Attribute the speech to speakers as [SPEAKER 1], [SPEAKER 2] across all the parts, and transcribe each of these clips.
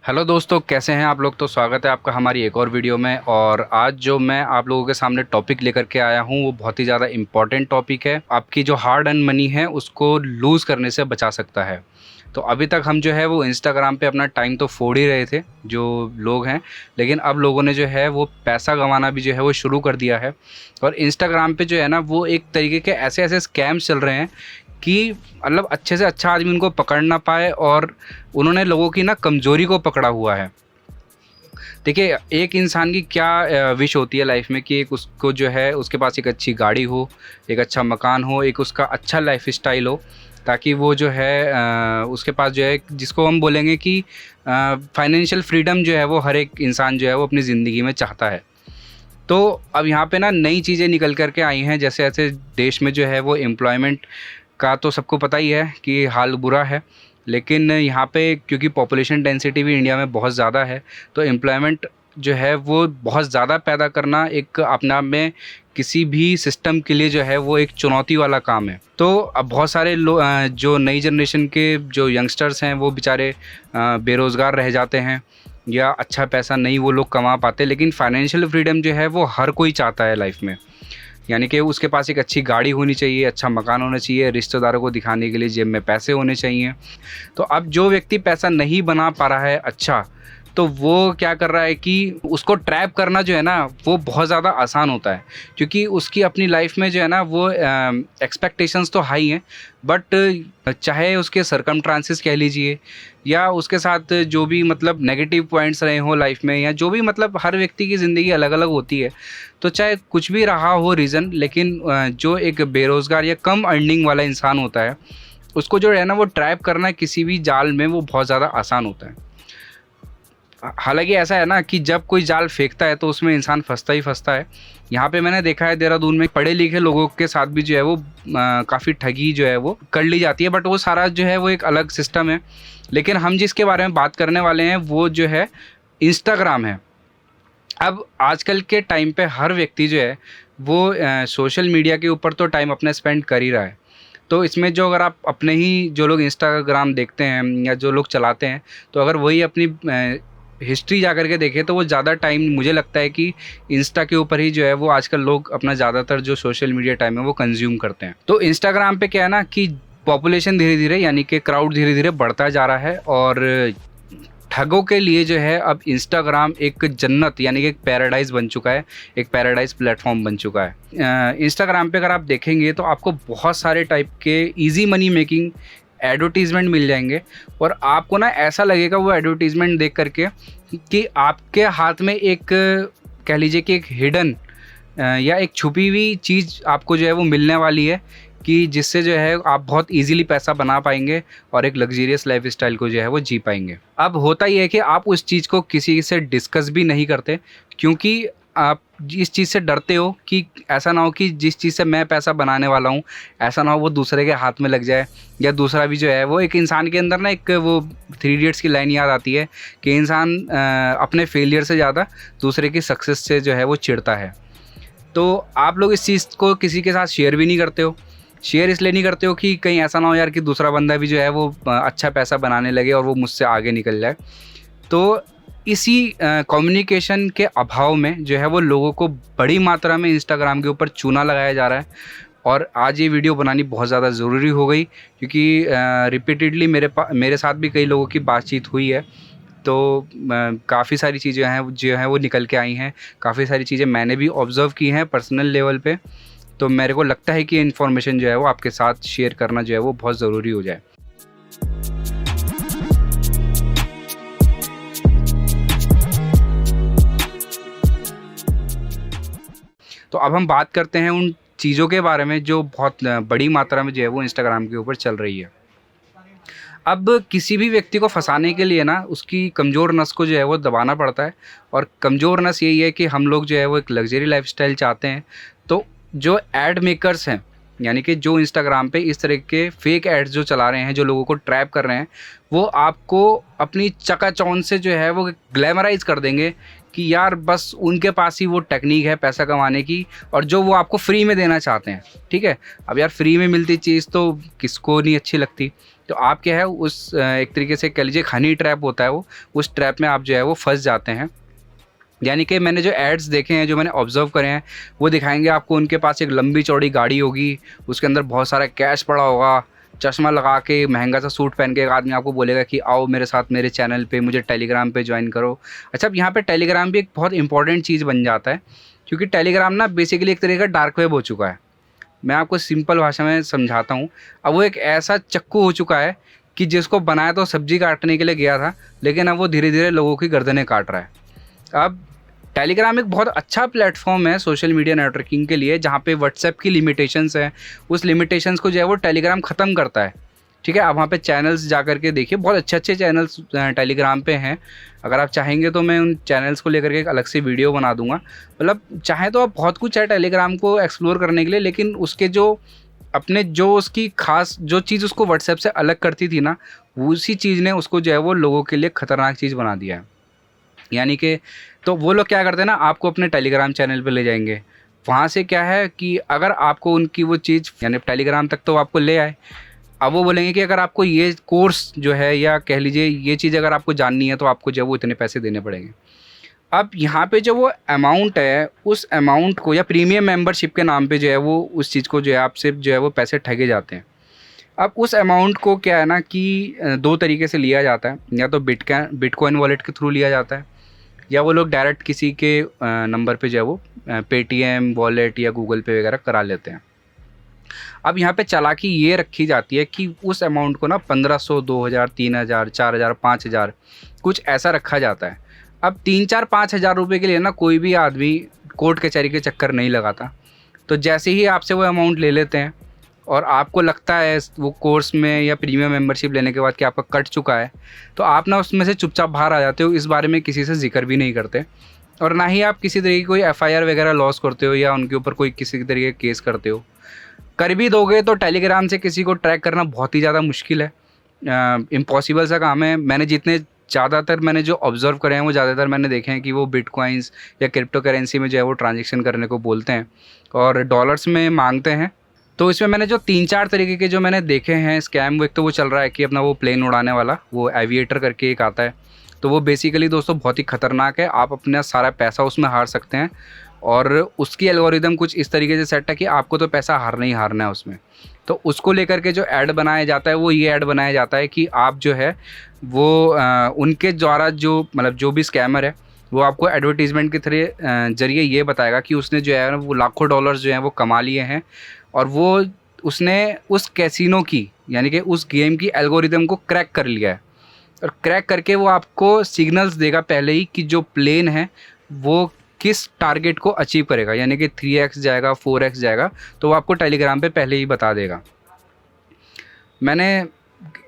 [SPEAKER 1] Hello दोस्तों, कैसे हैं आप लोग। तो स्वागत है आपका हमारी एक और वीडियो में। और आज जो मैं आप लोगों के सामने टॉपिक लेकर के आया हूं वो बहुत ही ज़्यादा इम्पॉर्टेंट टॉपिक है। आपकी जो हार्ड अर्न मनी है उसको लूज़ करने से बचा सकता है। तो अभी तक हम जो है वो इंस्टाग्राम पे अपना टाइम तो फोड़ ही रहे थे जो लोग हैं, लेकिन अब लोगों ने जो है वो पैसा कमाना भी जो है वो शुरू कर दिया है। और इंस्टाग्राम पे जो है ना वो एक तरीके के ऐसे ऐसे स्कैम्स चल रहे हैं कि मतलब अच्छे से अच्छा आदमी उनको पकड़ ना पाए, और उन्होंने लोगों की ना कमज़ोरी को पकड़ा हुआ है। देखिए, एक इंसान की क्या विश होती है लाइफ में कि एक उसको जो है उसके पास एक अच्छी गाड़ी हो, एक अच्छा मकान हो, एक उसका अच्छा लाइफस्टाइल हो, ताकि वो जो है उसके पास जो है जिसको हम बोलेंगे कि फाइनेंशियल फ्रीडम जो है वो हर एक इंसान जो है वो अपनी ज़िंदगी में चाहता है। तो अब यहाँ पे ना नई चीज़ें निकल कर के आई हैं, जैसे ऐसे देश में जो है वो एम्प्लॉयमेंट का तो सबको पता ही है कि हाल बुरा है। लेकिन यहाँ पे क्योंकि पॉपुलेशन डेंसिटी भी इंडिया में बहुत ज़्यादा है, तो एम्प्लॉयमेंट जो है वो बहुत ज़्यादा पैदा करना एक अपने आप में किसी भी सिस्टम के लिए जो है वो एक चुनौती वाला काम है। तो अब बहुत सारे जो नई जनरेशन के जो यंगस्टर्स हैं वो बेचारे बेरोज़गार रह जाते हैं, या अच्छा पैसा नहीं वो लोग कमा पाते। लेकिन फाइनेंशियल फ्रीडम जो है वो हर कोई चाहता है लाइफ में। यानी कि उसके पास एक अच्छी गाड़ी होनी चाहिए, अच्छा मकान होना चाहिए, रिश्तेदारों को दिखाने के लिए जेब में पैसे होने चाहिए। तो अब जो व्यक्ति पैसा नहीं बना पा रहा है अच्छा, तो वो क्या कर रहा है कि उसको ट्रैप करना जो है ना वो बहुत ज़्यादा आसान होता है, क्योंकि उसकी अपनी लाइफ में जो है ना वो एक्सपेक्टेशंस तो हाई हैं, बट चाहे उसके सरकमस्टांसेस कह लीजिए, या उसके साथ जो भी मतलब नेगेटिव पॉइंट्स रहे हों लाइफ में, या जो भी मतलब हर व्यक्ति की ज़िंदगी अलग अलग होती है। तो चाहे कुछ भी रहा हो रीज़न, लेकिन जो एक बेरोज़गार या कम अर्निंग वाला इंसान होता है उसको जो है ना वो ट्रैप करना किसी भी जाल में वो बहुत ज़्यादा आसान होता है। हालांकि ऐसा है ना कि जब कोई जाल फेंकता है तो उसमें इंसान फंसता ही फंसता है। यहाँ पे मैंने देखा है देहरादून में पढ़े लिखे लोगों के साथ भी जो है वो काफ़ी ठगी जो है वो कर ली जाती है, बट वो सारा जो है वो एक अलग सिस्टम है। लेकिन हम जिसके बारे में बात करने वाले हैं वो जो है इंस्टाग्राम है। अब आजकल के टाइम पे हर व्यक्ति जो है वो सोशल मीडिया के ऊपर तो टाइम अपना स्पेंड कर ही रहा है। तो इसमें जो अगर आप अपने ही जो लोग इंस्टाग्राम देखते हैं या जो लोग चलाते हैं, तो अगर वही अपनी हिस्ट्री जा कर के देखें तो वो ज़्यादा टाइम मुझे लगता है कि इंस्टा के ऊपर ही जो है वो आजकल लोग अपना ज़्यादातर जो सोशल मीडिया टाइम है वो कंज्यूम करते हैं। तो इंस्टाग्राम पे क्या है ना कि पॉपुलेशन धीरे धीरे यानी कि क्राउड धीरे धीरे बढ़ता जा रहा है, और ठगों के लिए जो है अब इंस्टाग्राम एक जन्नत यानी कि एक पैराडाइज़ बन चुका है, एक पैराडाइज़ प्लेटफॉर्म बन चुका है। इंस्टाग्राम पे अगर आप देखेंगे तो आपको बहुत सारे टाइप के इजी मनी मेकिंग एडवर्टीज़मेंट मिल जाएंगे, और आपको ना ऐसा लगेगा वो एडवर्टीज़मेंट देख करके कि आपके हाथ में एक कह लीजिए कि एक हिडन या एक छुपी हुई चीज़ आपको जो है वो मिलने वाली है, कि जिससे जो है आप बहुत इजीली पैसा बना पाएंगे और एक लग्जरियस लाइफस्टाइल को जो है वो जी पाएंगे। अब होता ही है कि आप उस चीज़ को किसी से डिस्कस भी नहीं करते, क्योंकि आप इस चीज़ से डरते हो कि ऐसा ना हो कि जिस चीज़ से मैं पैसा बनाने वाला हूँ ऐसा ना हो वो दूसरे के हाथ में लग जाए, या दूसरा भी जो है वो एक इंसान के अंदर ना एक वो थ्री इडियट्स की लाइन याद आती है कि इंसान अपने फेलियर से ज़्यादा दूसरे की सक्सेस से जो है वो चिढ़ता है। तो आप लोग इस चीज़ को किसी के साथ शेयर भी नहीं करते हो। शेयर इसलिए नहीं करते हो कि कहीं ऐसा ना हो यार कि दूसरा बंदा भी जो है वो अच्छा पैसा बनाने लगे और वो मुझसे आगे निकल जाए। तो इसी कम्युनिकेशन के अभाव में जो है वो लोगों को बड़ी मात्रा में इंस्टाग्राम के ऊपर चूना लगाया जा रहा है। और आज ये वीडियो बनानी बहुत ज़्यादा ज़रूरी हो गई, क्योंकि रिपीटेडली मेरे साथ भी कई लोगों की बातचीत हुई है। तो काफ़ी सारी चीज़ें हैं जो हैं वो निकल के आई हैं, काफ़ी सारी चीज़ें मैंने भी ऑब्ज़र्व की हैं पर्सनल लेवल पे। तो मेरे को लगता है कि इन्फॉर्मेशन जो है वो आपके साथ शेयर करना जो है वो बहुत ज़रूरी हो जाए। तो अब हम बात करते हैं उन चीज़ों के बारे में जो बहुत बड़ी मात्रा में जो है वो इंस्टाग्राम के ऊपर चल रही है। अब किसी भी व्यक्ति को फंसाने के लिए ना उसकी कमज़ोर नस को जो है वो दबाना पड़ता है, और कमज़ोर नस यही है कि हम लोग जो है वो एक लग्जरी लाइफस्टाइल चाहते हैं। तो जो एड मेकर्स हैं, यानी कि जो इंस्टाग्राम पे इस तरह के फेक एड्स जो चला रहे हैं, जो लोगों को ट्रैप कर रहे हैं, वो आपको अपनी चकाचौंध से जो है वो ग्लैमराइज़ कर देंगे कि यार बस उनके पास ही वो टेक्निक है पैसा कमाने की, और जो वो आपको फ्री में देना चाहते हैं। ठीक है, अब यार फ्री में मिलती चीज़ तो किसको नहीं अच्छी लगती। तो आप क्या है उस एक तरीके से कह लीजिए हनी ट्रैप होता है वो, उस ट्रैप में आप जो है वो फंस जाते हैं। यानी कि मैंने जो एड्स देखे हैं, जो मैंने ऑब्जर्व करे हैं, वो दिखाएंगे आपको उनके पास एक लंबी चौड़ी गाड़ी होगी, उसके अंदर बहुत सारा कैश पड़ा होगा, चश्मा लगा के महंगा सा सूट पहन के एक आदमी आपको बोलेगा कि आओ मेरे साथ मेरे चैनल पे, मुझे टेलीग्राम पे ज्वाइन करो। अच्छा, अब यहाँ पे टेलीग्राम भी एक बहुत इंपॉर्टेंट चीज़ बन जाता है, क्योंकि टेलीग्राम ना बेसिकली एक तरीके का डार्क वेब हो चुका है। मैं आपको सिंपल भाषा में समझाता हूँ। अब वो एक ऐसा चक्कू हो चुका है कि जिसको बनाया तो सब्जी काटने के लिए गया था, लेकिन अब वो धीरे धीरे लोगों की गर्दनें काट रहा है। अब टेलीग्राम एक बहुत अच्छा प्लेटफॉर्म है सोशल मीडिया नेटवर्किंग के लिए, जहाँ पे व्हाट्सएप की लिमिटेशंस है, उस लिमिटेशंस को जो है वो टेलीग्राम ख़त्म करता है। ठीक है, आप वहाँ पे चैनल्स जा कर के देखिए, बहुत अच्छे अच्छे चैनल्स टेलीग्राम पे हैं। अगर आप चाहेंगे तो मैं उन चैनल्स को लेकर के एक अलग से वीडियो बना दूंगा। मतलब चाहे तो आप बहुत कुछ है टेलीग्राम को एक्सप्लोर करने के लिए, लेकिन उसके जो अपने जो उसकी खास जो चीज़ उसको व्हाट्सएप से अलग करती थी ना, उसी चीज़ ने उसको जो है वो लोगों के लिए ख़तरनाक चीज़ बना दिया है। यानी कि तो वो लोग क्या करते हैं ना, आपको अपने टेलीग्राम चैनल पे ले जाएंगे। वहाँ से क्या है कि अगर आपको उनकी वो चीज़ यानी टेलीग्राम तक तो आपको ले आए, अब वो बोलेंगे कि अगर आपको ये कोर्स जो है या कह लीजिए ये चीज़ अगर आपको जाननी है तो आपको जो है वो इतने पैसे देने पड़ेंगे। अब यहाँ पे जो वो अमाउंट है, उस अमाउंट को या प्रीमियम मेंबरशिप के नाम पे जो है वो उस चीज़ को जो है आपसे जो है वो पैसे ठगे जाते हैं। अब उस अमाउंट को क्या है ना कि दो तरीके से लिया जाता है, या तो बिटकॉइन वॉलेट के थ्रू लिया जाता है, या वो लोग डायरेक्ट किसी के नंबर पे जो है वो पेटीएम वॉलेट या गूगल पे वगैरह करा लेते हैं। अब यहाँ पे चालाकी ये रखी जाती है कि उस अमाउंट को ना 1500, 2000, 3000, 4000, 5000 कुछ ऐसा रखा जाता है। अब 3-4-5 हज़ार रुपये के लिए ना कोई भी आदमी कोर्ट कचहरी के चक्कर नहीं लगाता। तो जैसे ही आपसे वो अमाउंट ले लेते हैं और आपको लगता है वो कोर्स में या प्रीमियम मेंबरशिप लेने के बाद कि आपका कट चुका है, तो आप ना उसमें से चुपचाप बाहर आ जाते हो, इस बारे में किसी से जिक्र भी नहीं करते, और ना ही आप किसी तरीके की कोई एफआईआर वगैरह लॉस करते हो या उनके ऊपर कोई किसी तरीके का केस करते हो। कर भी दोगे तो टेलीग्राम से किसी को ट्रैक करना बहुत ही ज़्यादा मुश्किल है, इम्पॉसिबल सा काम है। मैंने जितने ज़्यादातर मैंने जो ऑब्ज़र्व करे हैं वो ज़्यादातर मैंने देखे हैं कि वो बिटकॉइंस या क्रिप्टो करेंसी में जो है वो ट्रांजेक्शन करने को बोलते हैं और डॉलर्स में मांगते हैं। तो इसमें मैंने जो 3-4 तरीके के जो मैंने देखे हैं स्कैम, वो एक तो वो चल रहा है कि अपना वो प्लेन उड़ाने वाला, वो एविएटर करके एक आता है, तो वो बेसिकली दोस्तों बहुत ही ख़तरनाक है। आप अपना सारा पैसा उसमें हार सकते हैं, और उसकी एल्गोरिदम कुछ इस तरीके से सेट है कि आपको तो पैसा हारना ही हारना है उसमें। तो उसको लेकर के जो ऐड बनाया जाता है वो ये ऐड बनाया जाता है कि आप जो है वो उनके द्वारा जो मतलब जो भी स्कैमर है वो आपको एडवर्टीज़मेंट के ज़रिए ये बताएगा कि उसने जो है वो लाखों डॉलर्स जो हैं वो कमा लिए हैं, और वो उसने उस कैसीनो की यानी कि उस गेम की एल्गोरिदम को क्रैक कर लिया है, और क्रैक करके वो आपको सिग्नल्स देगा पहले ही कि जो प्लेन है वो किस टारगेट को अचीव करेगा, यानी कि 3x जाएगा, 4x जाएगा, तो वो आपको टेलीग्राम पे पहले ही बता देगा। मैंने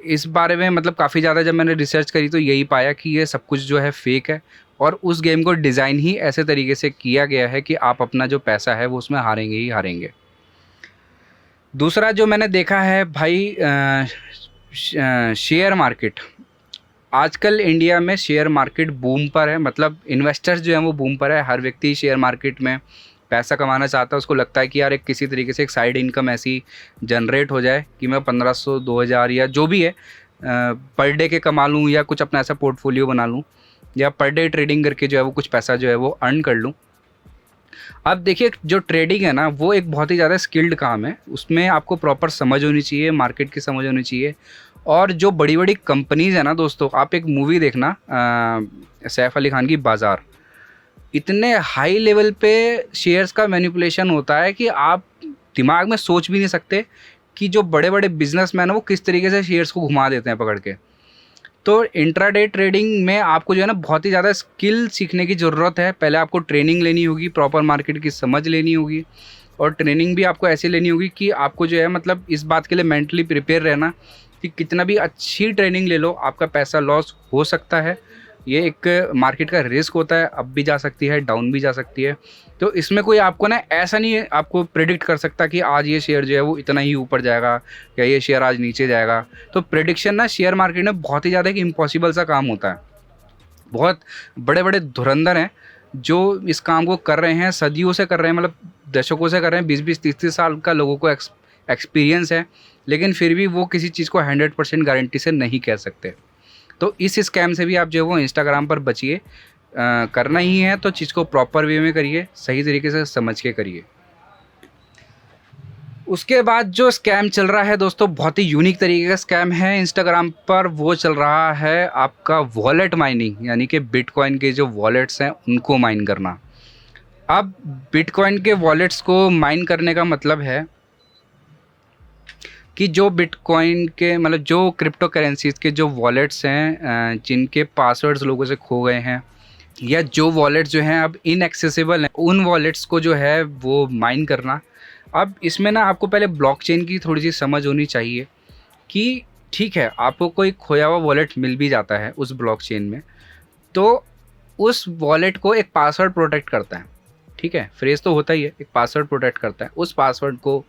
[SPEAKER 1] इस बारे में मतलब काफ़ी ज़्यादा जब मैंने रिसर्च करी तो यही पाया कि ये सब कुछ जो है फेक है, और उस गेम को डिज़ाइन ही ऐसे तरीके से किया गया है कि आप अपना जो पैसा है वो उसमें हारेंगे ही हारेंगे। दूसरा जो मैंने देखा है भाई, शेयर मार्केट। आजकल इंडिया में शेयर मार्केट बूम पर है, मतलब इन्वेस्टर्स जो हैं वो बूम पर है। हर व्यक्ति शेयर मार्केट में पैसा कमाना चाहता है, उसको लगता है कि यार एक किसी तरीके से एक साइड इनकम ऐसी जनरेट हो जाए कि मैं 1500, 2000 या जो भी है पर डे के कमा लूँ, या कुछ अपना ऐसा पोर्टफोलियो बना लूँ, या पर डे ट्रेडिंग करके जो है वो कुछ पैसा जो है वो अर्न कर लूँ। अब देखिए जो ट्रेडिंग है ना वो एक बहुत ही ज़्यादा स्किल्ड काम है, उसमें आपको प्रॉपर समझ होनी चाहिए, मार्केट की समझ होनी चाहिए। और जो बड़ी बड़ी कंपनीज़ है ना दोस्तों, आप एक मूवी देखना सैफ अली खान की बाज़ार, इतने हाई लेवल पे शेयर्स का मैनिपुलेशन होता है कि आप दिमाग में सोच भी नहीं सकते कि जो बड़े बड़े बिजनेसमैन हैं वो किस तरीके से शेयर्स को घुमा देते हैं पकड़ के। तो इंट्राडे ट्रेडिंग में आपको जो है ना बहुत ही ज़्यादा स्किल सीखने की ज़रूरत है। पहले आपको ट्रेनिंग लेनी होगी, प्रॉपर मार्केट की समझ लेनी होगी, और ट्रेनिंग भी आपको ऐसी लेनी होगी कि आपको जो है मतलब इस बात के लिए मेंटली प्रिपेयर रहना कि कितना भी अच्छी ट्रेनिंग ले लो आपका पैसा लॉस हो सकता है। ये एक मार्केट का रिस्क होता है, अप भी जा सकती है, डाउन भी जा सकती है। तो इसमें कोई आपको ना ऐसा नहीं है आपको प्रेडिक्ट कर सकता कि आज ये शेयर जो है वो इतना ही ऊपर जाएगा या ये शेयर आज नीचे जाएगा। तो प्रेडिक्शन ना शेयर मार्केट में बहुत ही ज़्यादा एक इम्पॉसिबल सा काम होता है। बहुत बड़े बड़े धुरंधर हैं जो इस काम को कर रहे हैं सदियों से कर रहे हैं, मतलब दशकों से कर रहे हैं, 20-20 30-30 साल का लोगों को एक्सपीरियंस है, लेकिन फिर भी वो किसी चीज़ को 100% गारंटी से नहीं कह सकते। तो इस स्कैम से भी आप जो है वो इंस्टाग्राम पर बचिए। करना ही है तो चीज़ को प्रॉपर वे में करिए, सही तरीके से समझ के करिए। उसके बाद जो स्कैम चल रहा है दोस्तों, बहुत ही यूनिक तरीके का स्कैम है इंस्टाग्राम पर। वो चल रहा है आपका वॉलेट माइनिंग, यानी कि बिटकॉइन के जो वॉलेट्स हैं उनको माइन करना। अब बिटकॉइन के वॉलेट्स को माइन करने का मतलब है कि जो बिटकॉइन के मतलब जो क्रिप्टो करेंसीज के जो वॉलेट्स हैं जिनके पासवर्ड्स लोगों से खो गए हैं, या जो वॉलेट्स जो हैं अब इनएक्सेसिबल हैं, उन वॉलेट्स को जो है वो माइन करना। अब इसमें ना आपको पहले ब्लॉकचेन की थोड़ी सी समझ होनी चाहिए कि ठीक है, आपको कोई खोया हुआ वॉलेट मिल भी जाता है उस ब्लॉकचेन में, तो उस वॉलेट को एक पासवर्ड प्रोटेक्ट करता है। ठीक है, फ्रेज तो होता ही है, एक पासवर्ड प्रोटेक्ट करता है। उस पासवर्ड को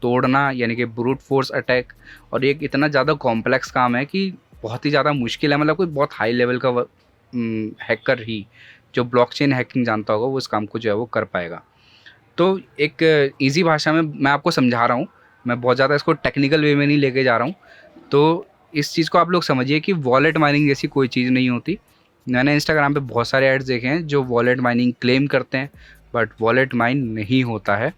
[SPEAKER 1] तोड़ना यानी कि ब्रूट फोर्स अटैक, और एक इतना ज़्यादा कॉम्प्लेक्स काम है कि बहुत ही ज़्यादा मुश्किल है। मतलब कोई बहुत हाई लेवल का हैकर ही जो ब्लॉकचेन हैकिंग जानता होगा वो इस काम को जो है वो कर पाएगा। तो एक ईज़ी भाषा में मैं आपको समझा रहा हूँ, मैं बहुत ज़्यादा इसको टेक्निकल वे में नहीं लेके जा रहा हूँ। तो इस चीज़ को आप लोग समझिए कि वॉलेट माइनिंग जैसी कोई चीज़ नहीं होती। मैंने इंस्टाग्राम पे बहुत सारे ऐड्स देखे हैं जो वॉलेट माइनिंग क्लेम करते हैं, बट वॉलेट माइन नहीं होता है।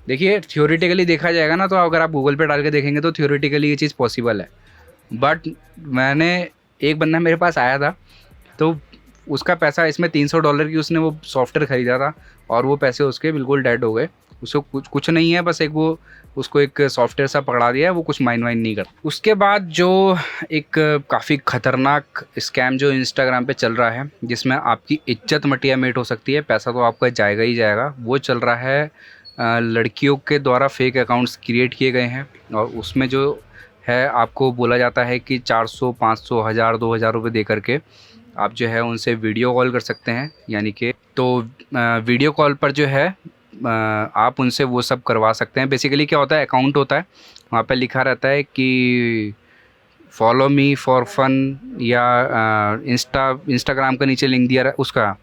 [SPEAKER 1] देखिए, थ्योरेटिकली देखा जाएगा ना, तो अगर आप गूगल पे डाल के देखेंगे तो थ्योरेटिकली ये चीज़ पॉसिबल है। बट मैंने एक बंदा मेरे पास आया था, तो उसका पैसा इसमें $300 की उसने वो सॉफ्टवेयर ख़रीदा था, और वो पैसे उसके बिल्कुल डेड हो गए। उसको कुछ नहीं है, बस एक वो उसको एक सॉफ्टवेयर सा पकड़ा दिया है, वो कुछ माइन वाइन नहीं करता। उसके बाद जो एक काफ़ी ख़तरनाक स्कैम जो इंस्टाग्राम पे चल रहा है, जिसमें आपकी इज्जत मटिया मेट हो सकती है, पैसा तो आपका जाएगा ही जाएगा, वो चल रहा है लड़कियों के द्वारा फेक अकाउंट्स क्रिएट किए गए हैं, और उसमें जो है आपको बोला जाता है कि 400, 500, 1000, 2000 रुपये दे करके आप जो है उनसे वीडियो कॉल कर सकते हैं। यानी कि तो वीडियो कॉल पर जो है आप उनसे वो सब करवा सकते हैं। बेसिकली क्या होता है, अकाउंट होता है, वहाँ पे लिखा रहता है कि फॉलो मी फॉर फन, या इंस्टाग्राम का नीचे लिंक दिया, उसका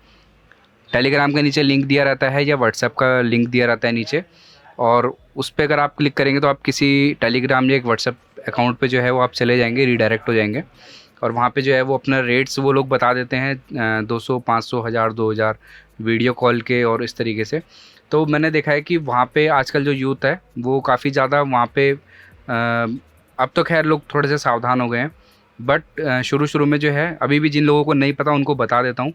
[SPEAKER 1] टेलीग्राम के नीचे लिंक दिया रहता है, या व्हाट्सएप का लिंक दिया रहता है नीचे, और उस पर अगर आप क्लिक करेंगे तो आप किसी टेलीग्राम या एक व्हाट्सएप अकाउंट पे जो है वो आप चले जाएंगे, रीडायरेक्ट हो जाएंगे, और वहाँ पे जो है वो अपना रेट्स वो लोग बता देते हैं 200, 500, 1000, 2000 वीडियो कॉल के, और इस तरीके से। तो मैंने देखा है कि वहाँ पे आजकल जो यूथ है वो काफ़ी ज़्यादा वहाँ पे अब तो खैर लोग थोड़े से सावधान हो गए हैं, बट शुरू शुरू में जो है, अभी भी जिन लोगों को नहीं पता उनको बता देता हूँ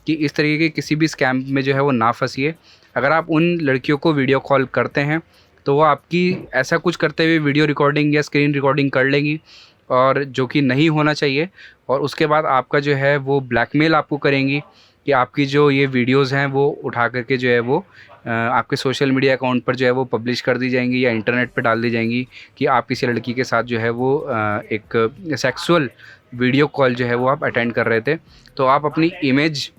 [SPEAKER 1] कि इस तरीके के किसी भी स्कैम में जो है वो ना फंसिए। अगर आप उन लड़कियों को वीडियो कॉल करते हैं तो वो आपकी ऐसा कुछ करते हुए वीडियो रिकॉर्डिंग या स्क्रीन रिकॉर्डिंग कर लेंगी, और जो कि नहीं होना चाहिए। और उसके बाद आपका जो है वो ब्लैकमेल आपको करेंगी कि आपकी जो ये वीडियोज़ हैं वो उठा करके जो है वो आपके सोशल मीडिया अकाउंट पर जो है वो पब्लिश कर दी जाएंगी, या इंटरनेट पे डाल दी जाएंगी कि आप किसी लड़की के साथ जो है वो एक सेक्सुअल वीडियो कॉल जो है वो आप अटेंड कर रहे थे। तो आप अपनी इमेज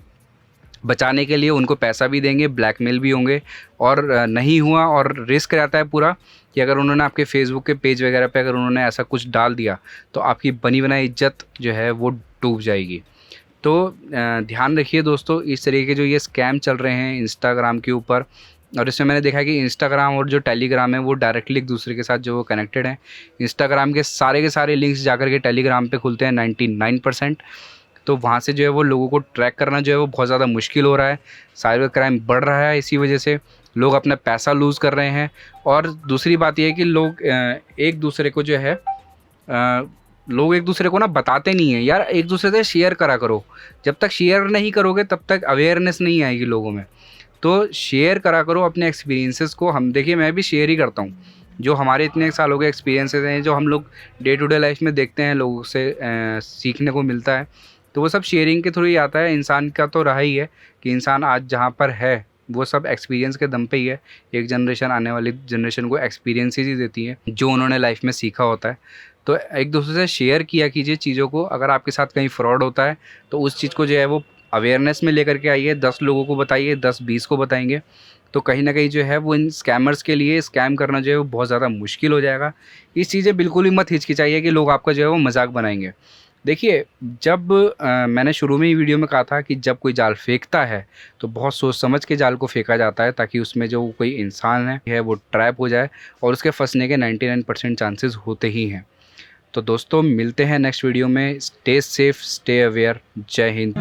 [SPEAKER 1] बचाने के लिए उनको पैसा भी देंगे, ब्लैकमेल भी होंगे, और नहीं हुआ और रिस्क रहता है पूरा कि अगर उन्होंने आपके फेसबुक के पेज वगैरह पे अगर उन्होंने ऐसा कुछ डाल दिया तो आपकी बनी बनाई इज्जत जो है वो डूब जाएगी। तो ध्यान रखिए दोस्तों, इस तरीके के जो ये स्कैम चल रहे हैं इंस्टाग्राम के ऊपर, और इसमें मैंने देखा है कि इंस्टाग्राम और जो टेलीग्राम है वो डायरेक्टली एक दूसरे के साथ जो वो कनेक्टेड हैं। इंस्टाग्राम के सारे लिंक्स जाकर के टेलीग्राम पे खुलते हैं 99%। तो वहाँ से जो है वो लोगों को ट्रैक करना जो है वो बहुत ज़्यादा मुश्किल हो रहा है। साइबर क्राइम बढ़ रहा है, इसी वजह से लोग अपना पैसा लूज़ कर रहे हैं। और दूसरी बात यह है कि लोग एक दूसरे को जो है लोग एक दूसरे को ना बताते नहीं हैं। यार, एक दूसरे से शेयर करा करो, जब तक शेयर नहीं करोगे तब तक अवेयरनेस नहीं आएगी लोगों में। तो शेयर करा करो अपने एक्सपीरियंसेस को। हम देखिए, मैं भी शेयर ही करता हूँ जो हमारे इतने सालों के एक्सपीरियंसेस हैं, जो हम लोग डे टू डे लाइफ में देखते हैं, लोगों से सीखने को मिलता है, तो वो सब शेयरिंग के थ्रू ही आता है। इंसान का तो रहा ही है कि इंसान आज जहाँ पर है वो सब एक्सपीरियंस के दम पे ही है। एक जनरेशन आने वाली जनरेशन को एक्सपीरियंसेस ही देती है जो उन्होंने लाइफ में सीखा होता है। तो एक दूसरे से शेयर किया कीजिए चीज़ों को। अगर आपके साथ कहीं फ्रॉड होता है तो उस चीज़ को जो है वो अवेयरनेस में लेकर के आइए, 10 लोगों को बताइए, 10-20 को बताएंगे, तो कहीं ना कहीं जो है वो इन स्कैमर्स के लिए स्कैम करना जो है वो बहुत ज़्यादा मुश्किल हो जाएगा। इस चीज़ें बिल्कुल भी मत हिचकिचाइए कि लोग आपका जो है वो मजाक बनाएंगे। देखिए, जब मैंने शुरू में ही वीडियो में कहा था कि जब कोई जाल फेंकता है तो बहुत सोच समझ के जाल को फेंका जाता है, ताकि उसमें जो कोई इंसान है वो ट्रैप हो जाए, और उसके फंसने के 99% चांसेस होते ही हैं। तो दोस्तों, मिलते हैं नेक्स्ट वीडियो में। Stay safe, stay aware. जय हिंद।